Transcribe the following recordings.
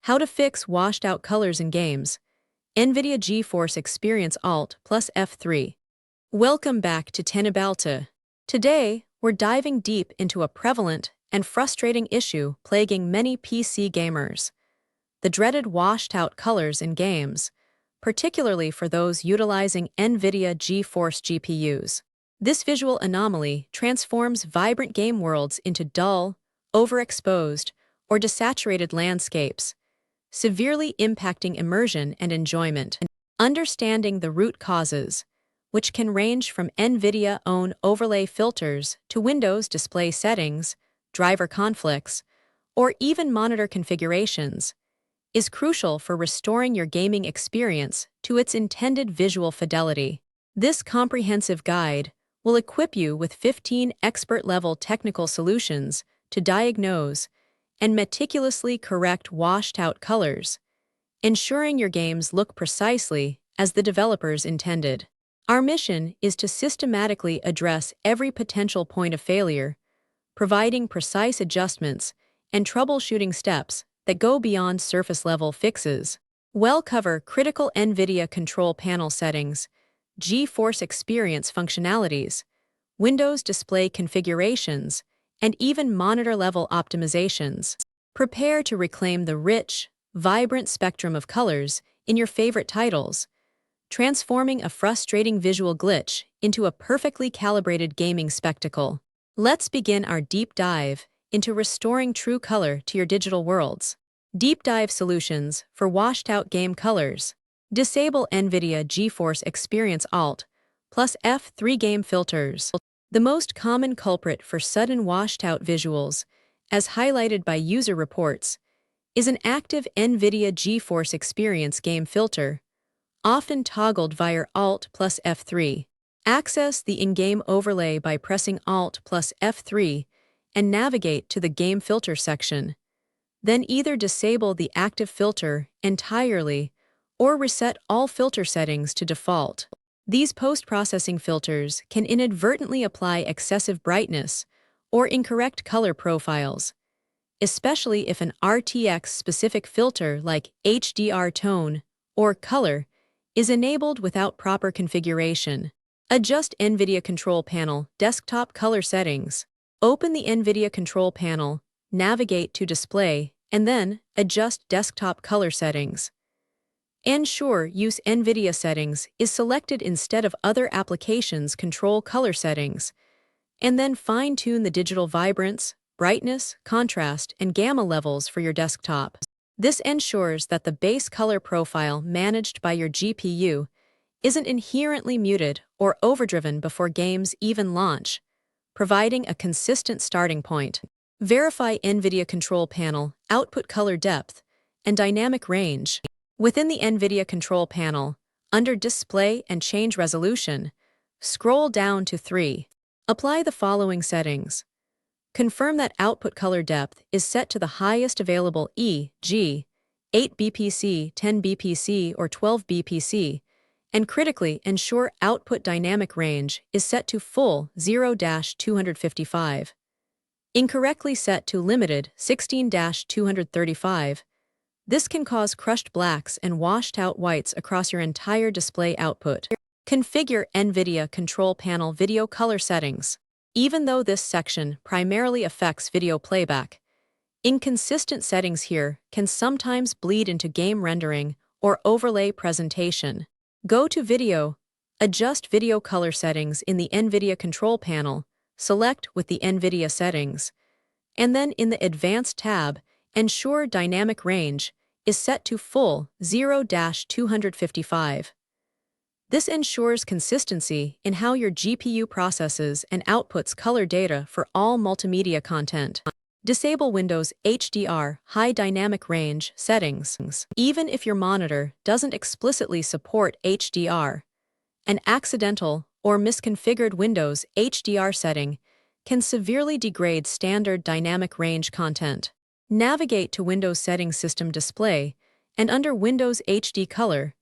How to fix washed-out colors in games. NVIDIA GeForce Experience Alt+F3. Welcome back to Tenebalta. Today, we're diving deep into a prevalent and frustrating issue plaguing many PC gamers: the dreaded washed-out colors in games, particularly for those utilizing NVIDIA GeForce GPUs. This visual anomaly transforms vibrant game worlds into dull, overexposed, or desaturated landscapes, severely impacting immersion and enjoyment. Understanding the root causes, which can range from NVIDIA-owned overlay filters to Windows display settings, driver conflicts, or even monitor configurations, is crucial for restoring your gaming experience to its intended visual fidelity. This comprehensive guide will equip you with 15 expert-level technical solutions to diagnose and meticulously correct washed-out colors, ensuring your games look precisely as the developers intended. Our mission is to systematically address every potential point of failure, providing precise adjustments and troubleshooting steps that go beyond surface-level fixes. We'll cover critical NVIDIA Control Panel settings, GeForce Experience functionalities, Windows display configurations, and even monitor-level optimizations. Prepare to reclaim the rich, vibrant spectrum of colors in your favorite titles, transforming a frustrating visual glitch into a perfectly calibrated gaming spectacle. Let's begin our deep dive into restoring true color to your digital worlds. Deep dive solutions for washed-out game colors. Disable NVIDIA GeForce Experience Alt+F3 game filters. The most common culprit for sudden washed-out visuals, as highlighted by user reports, is an active NVIDIA GeForce Experience game filter, often toggled via Alt+F3. Access the in-game overlay by pressing Alt+F3 and navigate to the Game Filter section. Then either disable the active filter entirely or reset all filter settings to default. These post-processing filters can inadvertently apply excessive brightness or incorrect color profiles, especially if an RTX-specific filter like HDR tone or color is enabled without proper configuration. Adjust NVIDIA Control Panel desktop color settings. Open the NVIDIA Control Panel, navigate to Display, and then adjust desktop color settings. Ensure Use NVIDIA Settings is selected instead of other applications' control color settings, and then fine-tune the digital vibrance, brightness, contrast, and gamma levels for your desktop. This ensures that the base color profile managed by your GPU isn't inherently muted or overdriven before games even launch, providing a consistent starting point. Verify NVIDIA Control Panel output color depth and dynamic range. Within the NVIDIA Control Panel, under Display and Change Resolution, scroll down to 3. Apply the following settings. Confirm that output color depth is set to the highest available e.g., 8 bpc, 10 bpc, or 12 bpc, and critically ensure output dynamic range is set to full 0-255. Incorrectly set to limited 16-235. This can cause crushed blacks and washed-out whites across your entire display output. Configure NVIDIA Control Panel video color settings. Even though this section primarily affects video playback, inconsistent settings here can sometimes bleed into game rendering or overlay presentation. Go to Video, adjust video color settings in the NVIDIA Control Panel, select with the NVIDIA settings, and then in the Advanced tab, ensure dynamic range is set to full 0-255. This ensures consistency in how your GPU processes and outputs color data for all multimedia content. Disable Windows HDR High Dynamic Range settings. Even if your monitor doesn't explicitly support HDR, an accidental or misconfigured Windows HDR setting can severely degrade standard dynamic range content. Navigate to Windows Settings System Display, and under Windows HD Color,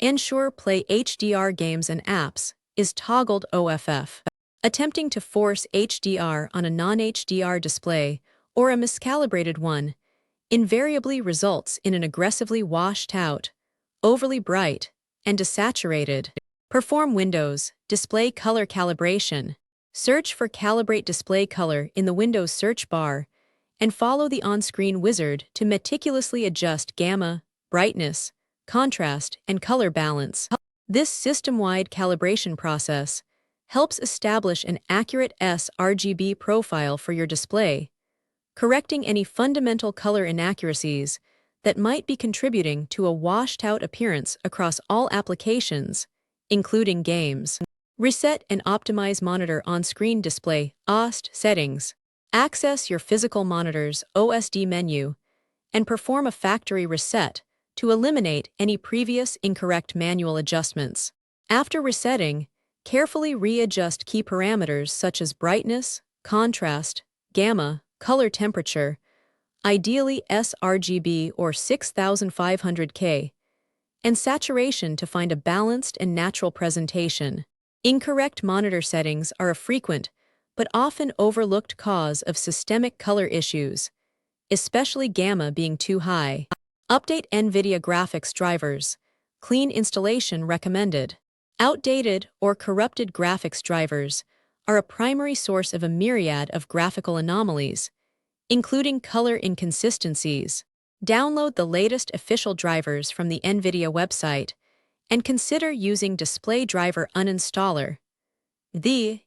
ensure Play HDR Games and Apps is toggled OFF. Attempting to force HDR on a non-HDR display or a miscalibrated one invariably results in an aggressively washed out, overly bright, and desaturated. Perform Windows Display Color Calibration. Search for Calibrate Display Color in the Windows search bar and follow the on-screen wizard to meticulously adjust gamma, brightness, contrast, and color balance. This system-wide calibration process helps establish an accurate sRGB profile for your display, correcting any fundamental color inaccuracies that might be contributing to a washed-out appearance across all applications, including games. Reset and optimize monitor on-screen display (OSD) settings. Access your physical monitor's OSD menu and perform a factory reset to eliminate any previous incorrect manual adjustments. After resetting, carefully readjust key parameters such as brightness, contrast, gamma, color temperature, ideally sRGB or 6500K, and saturation to find a balanced and natural presentation. Incorrect monitor settings are a frequent but often overlooked cause of systemic color issues, especially gamma being too high. Update NVIDIA graphics drivers. Clean installation recommended. Outdated or corrupted graphics drivers are a primary source of a myriad of graphical anomalies, including color inconsistencies. Download the latest official drivers from the NVIDIA website and consider using Display Driver Uninstaller,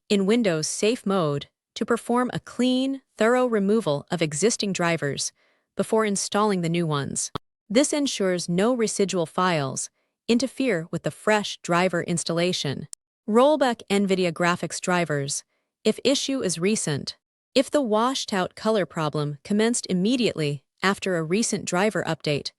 in Windows Safe Mode, to perform a clean, thorough removal of existing drivers before installing the new ones. This ensures no residual files interfere with the fresh driver installation. Rollback NVIDIA graphics drivers if issue is recent. If the washed-out color problem commenced immediately after a recent driver update,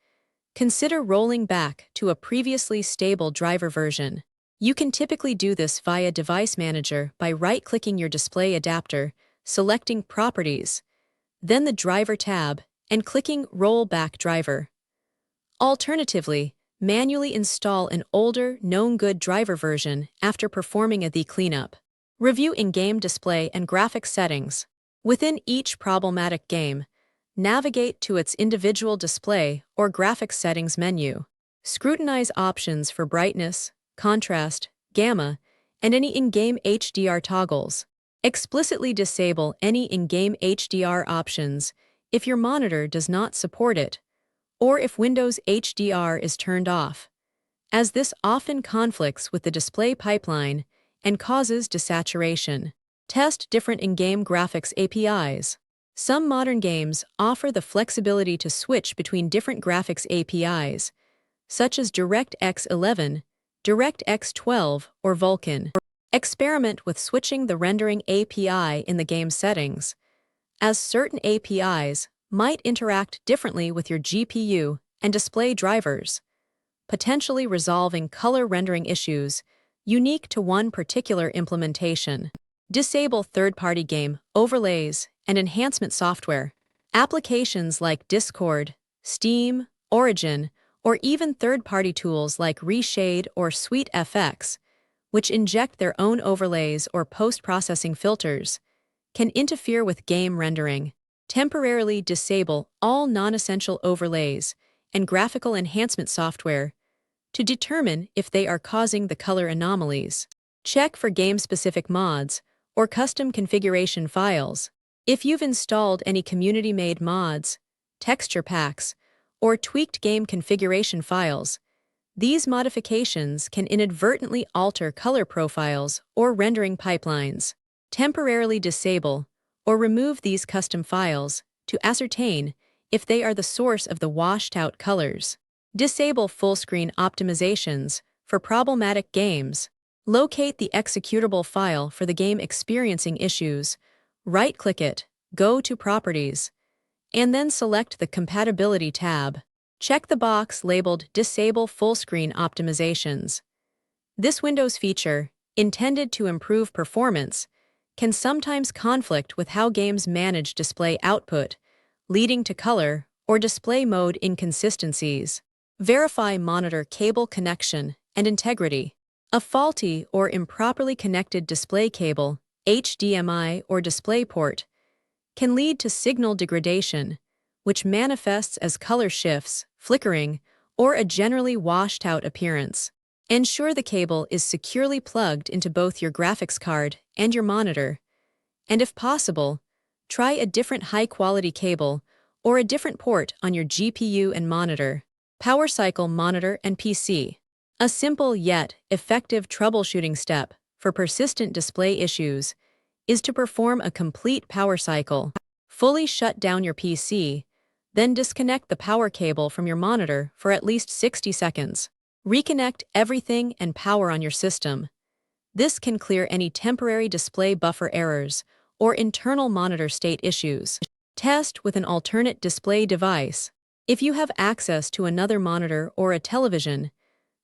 consider rolling back to a previously stable driver version. You can typically do this via Device Manager by right-clicking your display adapter, selecting Properties, then the Driver tab, and clicking Roll Back Driver. Alternatively, manually install an older, known good driver version after performing a cleanup. Review in-game display and graphics settings. Within each problematic game, navigate to its individual display or graphics settings menu. Scrutinize options for brightness, contrast, gamma, and any in-game HDR toggles. Explicitly disable any in-game HDR options if your monitor does not support it, or if Windows HDR is turned off, as this often conflicts with the display pipeline and causes desaturation. Test different in-game graphics APIs. Some modern games offer the flexibility to switch between different graphics APIs, such as DirectX 11, DirectX 12, or Vulkan. Experiment with switching the rendering API in the game settings, as certain APIs might interact differently with your GPU and display drivers, potentially resolving color rendering issues unique to one particular implementation. Disable third-party game overlays and enhancement software. Applications like Discord, Steam, Origin, or even third-party tools like Reshade or SweetFX, which inject their own overlays or post-processing filters, can interfere with game rendering. Temporarily disable all non-essential overlays and graphical enhancement software to determine if they are causing the color anomalies. Check for game-specific mods or custom configuration files. If you've installed any community-made mods, texture packs, or tweaked game configuration files, these modifications can inadvertently alter color profiles or rendering pipelines. Temporarily disable or remove these custom files to ascertain if they are the source of the washed-out colors. Disable full-screen optimizations for problematic games. Locate the executable file for the game experiencing issues, right-click it, go to Properties, and then select the Compatibility tab. Check the box labeled Disable Full-Screen Optimizations. This Windows feature, intended to improve performance, can sometimes conflict with how games manage display output, leading to color or display mode inconsistencies. Verify monitor cable connection and integrity. A faulty or improperly connected display cable, HDMI or DisplayPort, can lead to signal degradation, which manifests as color shifts, flickering, or a generally washed-out appearance. Ensure the cable is securely plugged into both your graphics card and your monitor, and if possible, try a different high-quality cable or a different port on your GPU and monitor. Power cycle monitor and PC. A simple yet effective troubleshooting step for persistent display issues is to perform a complete power cycle. Fully shut down your PC, then disconnect the power cable from your monitor for at least 60 seconds. Reconnect everything and power on your system. This can clear any temporary display buffer errors or internal monitor state issues. Test with an alternate display device. If you have access to another monitor or a television,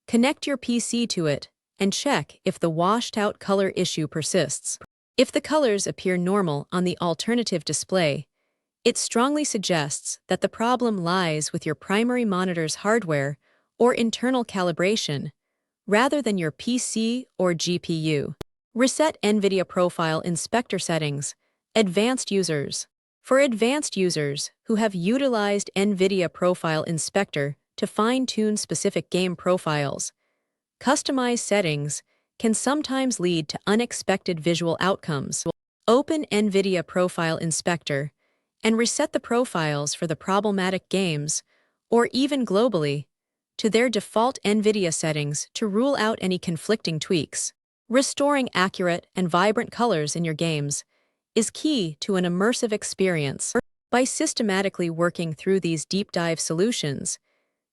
connect your PC to it and check if the washed-out color issue persists. If the colors appear normal on the alternative display, it strongly suggests that the problem lies with your primary monitor's hardware or internal calibration, rather than your PC or GPU. Reset NVIDIA Profile Inspector Settings. Advanced Users. For advanced users who have utilized NVIDIA Profile Inspector to fine-tune specific game profiles, customized settings can sometimes lead to unexpected visual outcomes. Open NVIDIA Profile Inspector and reset the profiles for the problematic games, or even globally, to their default NVIDIA settings to rule out any conflicting tweaks. Restoring accurate and vibrant colors in your games is key to an immersive experience. By systematically working through these deep dive solutions,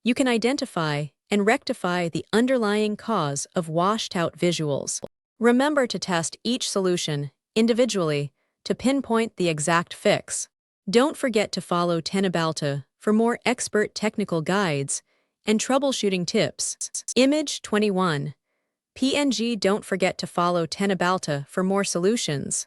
you can identify and rectify the underlying cause of washed-out visuals. Remember to test each solution individually to pinpoint the exact fix. Don't forget to follow Tenabalta for more expert technical guides and troubleshooting tips. Image 21. PNG. Don't forget to follow Tenabalta for more solutions.